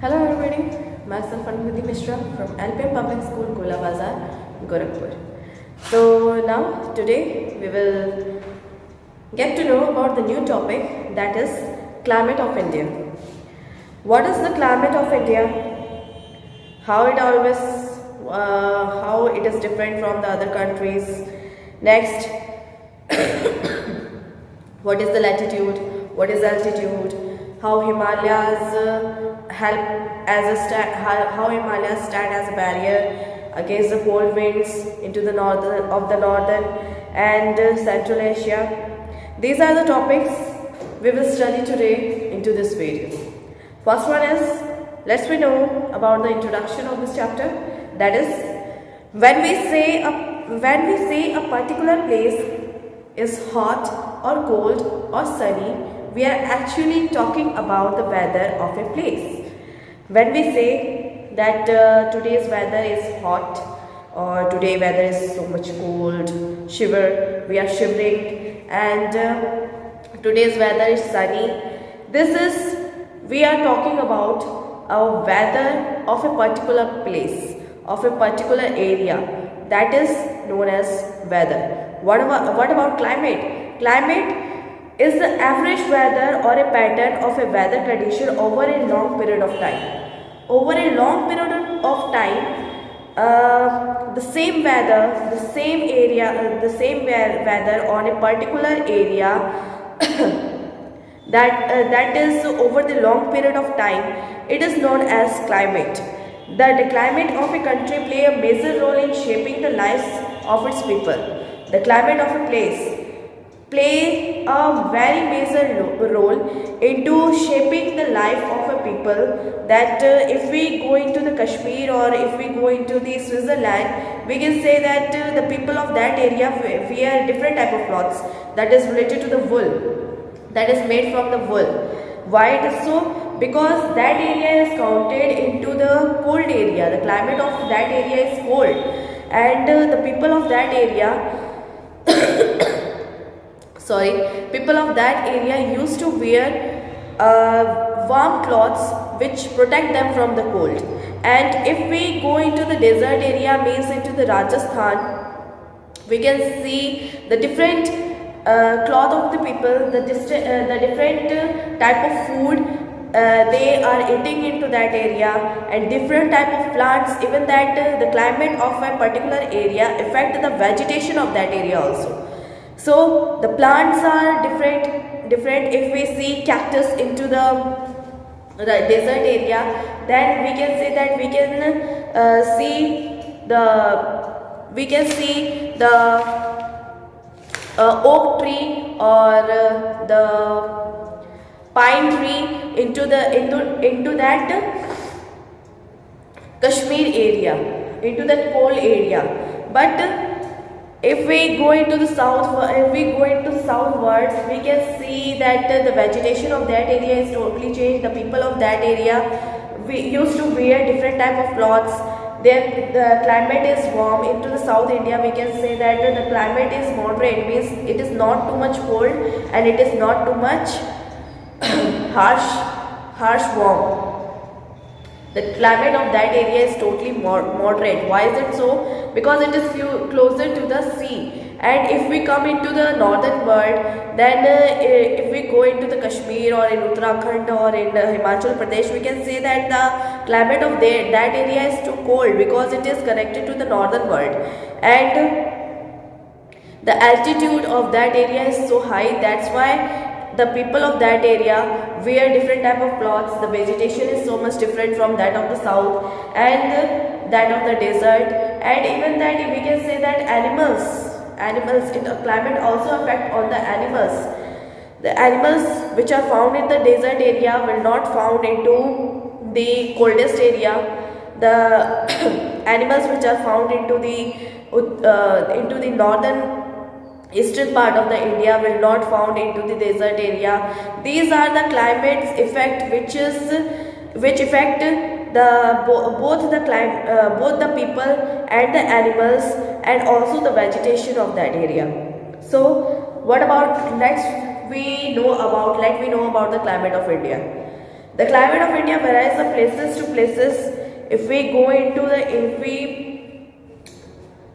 Hello everybody, myself Anubhuti Mishra from LPM Public School, Gola Bazar, Gorakhpur. So now today we will get to know about the new topic, that is climate of India. What is the climate of India? How it is different from the other countries. Next, what is the latitude, what is altitude, how Himalayas how Himalayas stand as a barrier against the cold winds into the northern and Central Asia. These are the topics we will study today into this video. First one is, let's we know about the introduction of this chapter. That is, when we say a particular place is hot or cold or sunny, we are actually talking about the weather of a place. When we say that today's weather is hot or today weather is so much cold, we are shivering, and today's weather is sunny, we are talking about a weather of a particular place, of a particular area, that is known as weather. What about climate? Climate is the average weather or a pattern of a weather condition over a long period of time. Over a long period of time, the same weather, the same area, the same weather on a particular area that is over the long period of time, it is known as climate. The climate of a country play a major role in shaping the lives of its people. The climate of a place play a very major role into shaping the life of a people. That if we go into the Kashmir or if we go into the Switzerland, we can say that the people of that area wear different type of clothes that is related to the wool, that is made from the wool. Why it is so? Because that area is counted into the cold area. The climate of that area is cold, and the people of that area people of that area used to wear warm clothes which protect them from the cold. And if we go into the desert area, means into the Rajasthan, we can see the different cloth of the people, the different type of food they are eating into that area, and different type of plants. Even that the climate of a particular area affect the vegetation of that area also. So the plants are different. If we see cactus into the desert area, then we can say that we can see the oak tree or the pine tree into that Kashmir area, into that cold area. But if we go into the southwards, we can see that the vegetation of that area is totally changed. The people of that area we used to wear different type of clothes. The climate is warm. Into the South India, we can say that the climate is moderate, means it is not too much cold and it is not too much harsh warm. The climate of that area is totally moderate. Why is it so? Because it is closer to the sea. And if we come into the northern world, then if we go into the Kashmir or in Uttarakhand or in Himachal Pradesh, we can say that the climate of that area is too cold because it is connected to the northern world. And the altitude of that area is so high, that's why the people of that area wear different type of clothes. The vegetation is so much different from that of the south and that of the desert. And even that we can say that animals in the climate also affect on the animals. The animals which are found in the desert area will not found into the coldest area. The animals which are found into the northern eastern part of the India will not found into the desert area. These are the climates effect which affect both the people and the animals and also the vegetation of that area. So what about let we know about the climate of India. The climate of India varies from places to places. If we go into the, if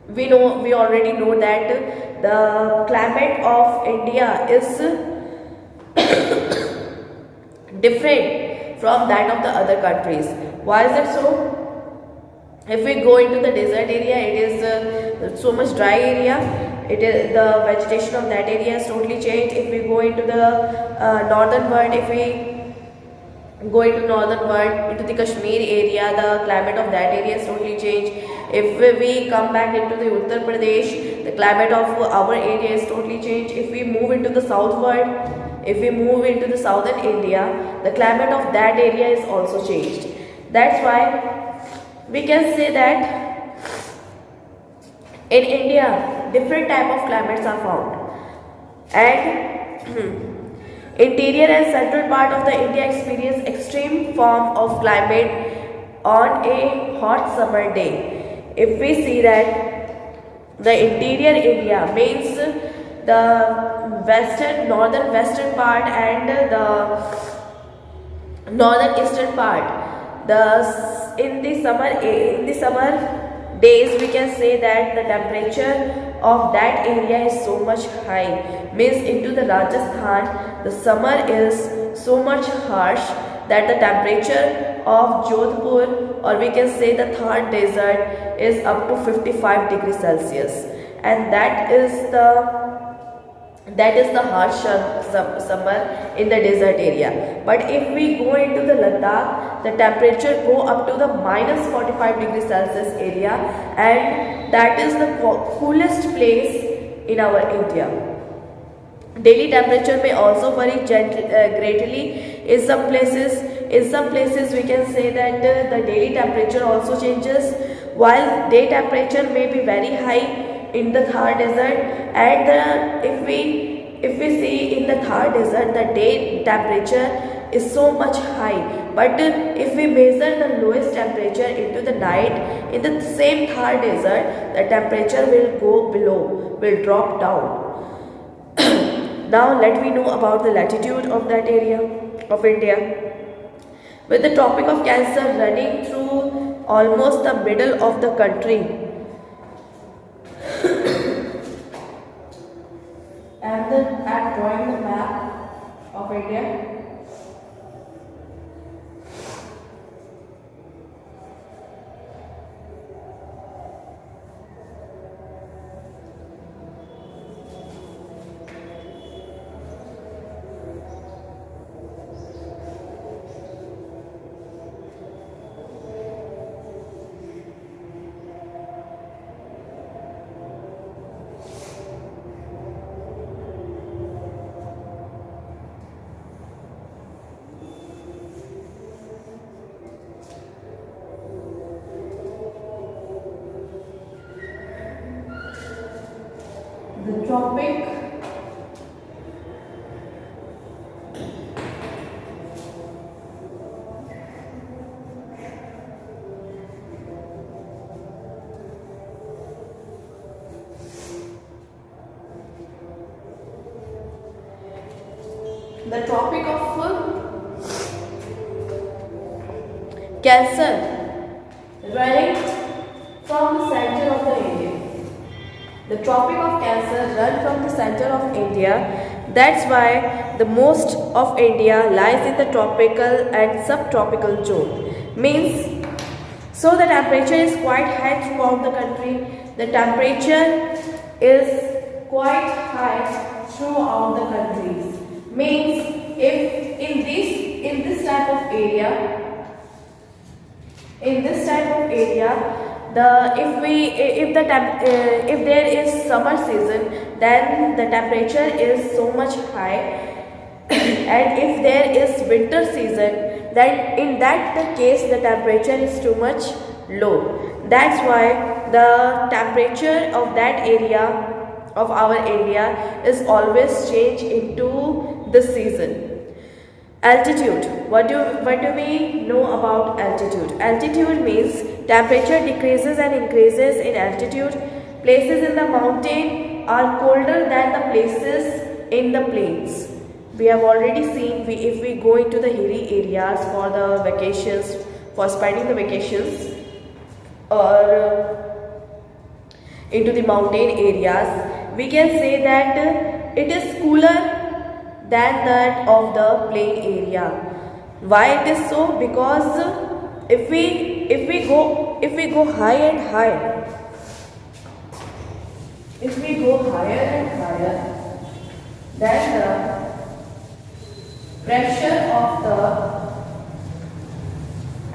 we know, we already know that the climate of India is different from that of the other countries. Why is it so? If we go into the desert area, it is so much dry area. It is the vegetation of that area is totally changed. If we go into the northern world, if we go into northern world, into the Kashmir area, the climate of that area is totally changed. If we come back into the Uttar Pradesh, the climate of our area is totally changed. If we move into the south world, if we move into the southern India, the climate of that area is also changed. That's why we can say that in India, different type of climates are found. And interior and central part of the India experience extreme form of climate on a hot summer day. If we see that the interior India means the northern western part and the northern eastern part. In the summer days, we can say that the temperature of that area is so much high. Means into the Rajasthan, the summer is so much harsh that the temperature of Jodhpur, or we can say the Thar desert, is up to 55 degrees Celsius, and that is the harsh summer in the desert area. But if we go into the Ladakh, the temperature go up to the minus 45 degrees Celsius area, and that is the coolest place in our India. Daily temperature may also vary greatly. In some places we can say that the daily temperature also changes, while day temperature may be very high in the Thar desert, and if we see in the Thar desert, the day temperature is so much high. But if we measure the lowest temperature into the night in the same Thar desert, the temperature will go below, will drop down. Now let me know about the latitude of that area of India. With the Tropic of Cancer running through almost the middle of the country, and then I'm drawing the map of India. The tropic of Cancer running from the center of the India. The Tropic of Cancer run from the center of India. That's why the most of India lies in the tropical and subtropical zone. Means, so the temperature is quite high throughout the country. The temperature is quite high throughout the countries. Means, if in this type of area, if there is summer season, then the temperature is so much high, and if there is winter season, then in that case the temperature is too much low. That's why the temperature of that area of our India is always change into the season. Altitude. What do we know about altitude? Altitude means temperature decreases and increases in altitude. Places in the mountain are colder than the places in the plains. we have already seen, if we go into the hilly areas for the vacations, for spending the vacations, or into the mountain areas, we can say that it is cooler than that of the plain area. Why it is so? Because if we go high and higher, if we go higher and higher, then the pressure of the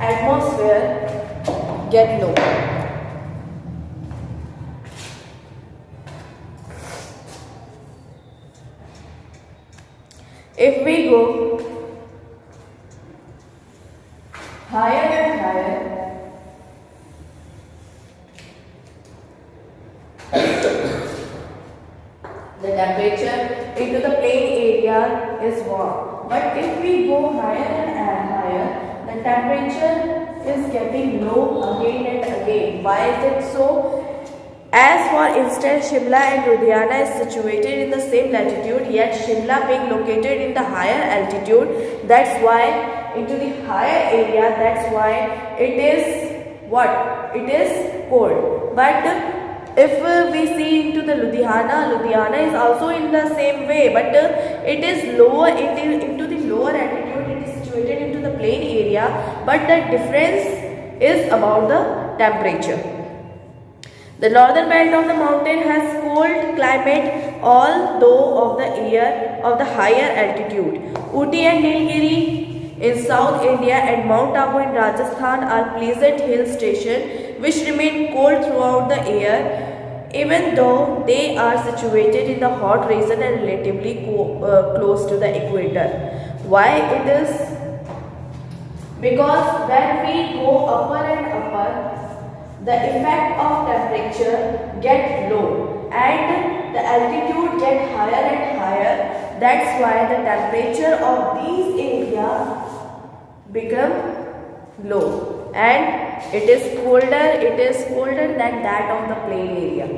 atmosphere get low. If we go higher and higher, the temperature into the plain area is warm. But if we go higher and higher, the temperature is getting low again and again. Why is it so? As for instance, Shimla and Ludhiana is situated in the same latitude, yet Shimla being located in the higher altitude, that's why into the higher area, that's why it is what? It is cold. But if we see into the Ludhiana is also in the same way, but it is lower into the lower altitude, it is situated into the plain area, but the difference is about the temperature. The northern belt of the mountain has cold climate, although of the year of the higher altitude. Ooty and Nilgiri in South India and Mount Abu in Rajasthan are pleasant hill stations which remain cold throughout the year, even though they are situated in the hot region and relatively close to the equator. Why it is? Because when we go upper and upper, the effect of temperature get low and the altitude get higher and higher. That's why the temperature of these areas become low and it is colder than that of the plain area.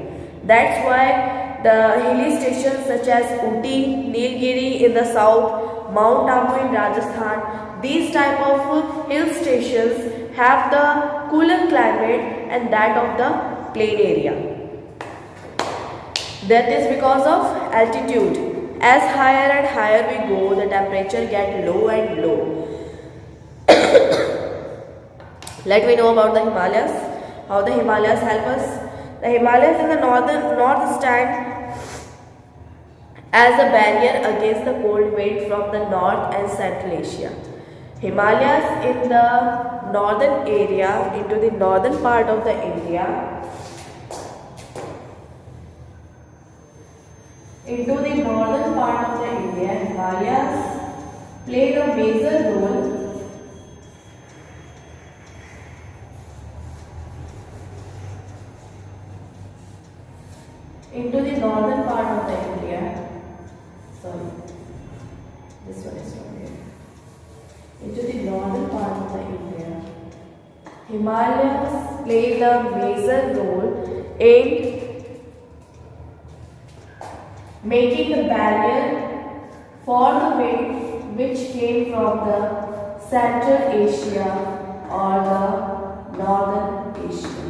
That's why the hilly stations such as Ooty, Nilgiri in the south, Mount Abu in Rajasthan, these type of hill stations have the cooler climate and that of the plain area. That is because of altitude. As higher and higher we go, the temperature get low and low. Let me know about the Himalayas. How the Himalayas help us? The Himalayas in the north stand as a barrier against the cold wind from the north and Central Asia. Himalayas in the northern area, into the northern part of the India, Himalayas play a major role into the northern part of the India. Sorry, this one is not here. Into the northern part of the India, Himalayas play the major role in making the barrier for the wind which came from the Central Asia or the Northern Asia.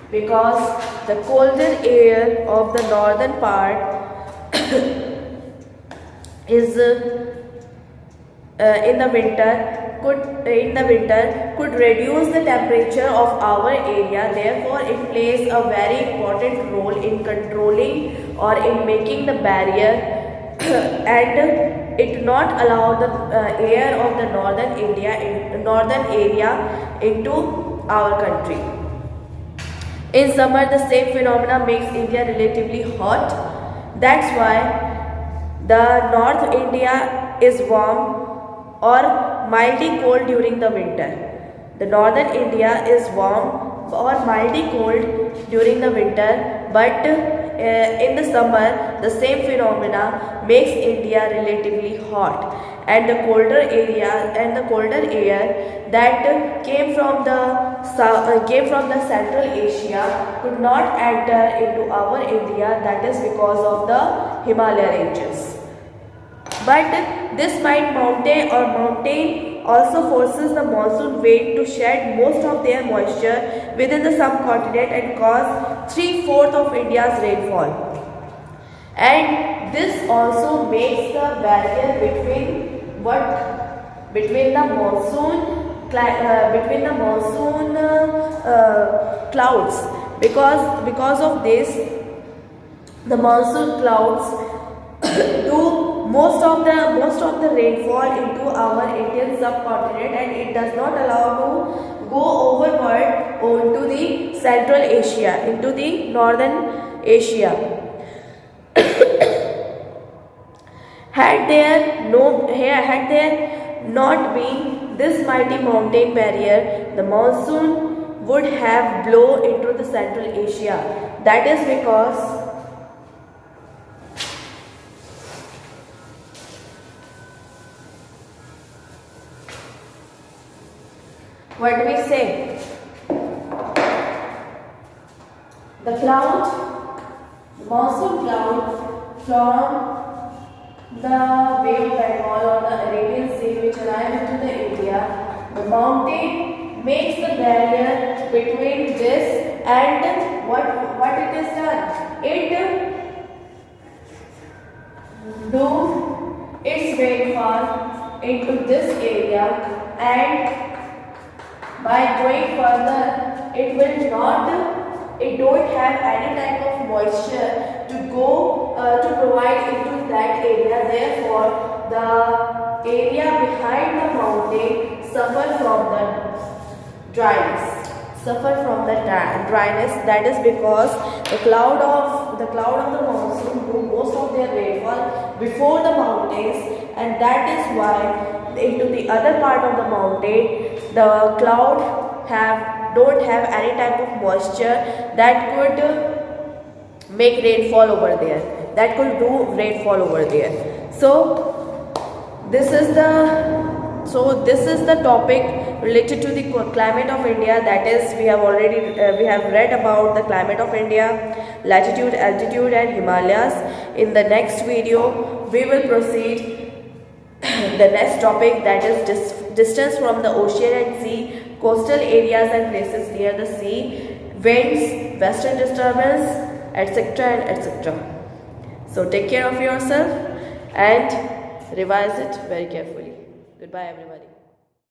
Because the colder air of the northern part is in the winter could reduce the temperature of our area. Therefore, it plays a very important role in controlling or in making the barrier and it not allow the air of the northern area into our country. In summer, the same phenomena makes India relatively hot. That's why the North India is warm or mildly cold during the winter. The northern India is warm or mildly cold during the winter, but in the summer the same phenomena makes India relatively hot, and the colder air that came from the Central Asia could not enter into our India. That is because of the Himalaya ranges. But this mountain also forces the monsoon rain to shed most of their moisture within the subcontinent and cause 3/4 of India's rainfall. And this also makes the barrier between the monsoon clouds, because of this the monsoon clouds do most of the rainfall into our Indian subcontinent, and it does not allow to go overward onto the Central Asia, into the Northern Asia. Had there not been this mighty mountain barrier, the monsoon would have blown into the Central Asia. That is because what do we say? The monsoon cloud from the Bay of Bengal or the Arabian Sea which arrive into the India, the mountain makes the barrier between this and what it is done. It do its rainfall into this area, and by going further, it don't have any type of moisture to go to provide into that area. Therefore, the area behind the mountain suffer from the dryness. That is because the cloud of the monsoon do most of their rainfall before the mountains, and that is why into the other part of the mountain the cloud don't have any type of moisture that could make rainfall over there, that could do rainfall over there. So this is the topic related to the climate of India. That is, we have read about the climate of India, latitude, altitude and Himalayas. In the next video we will proceed the next topic, that is distance from the ocean and sea, coastal areas and places near the sea, winds, western disturbance, etc. and etc. So take care of yourself and revise it very carefully. Goodbye everybody.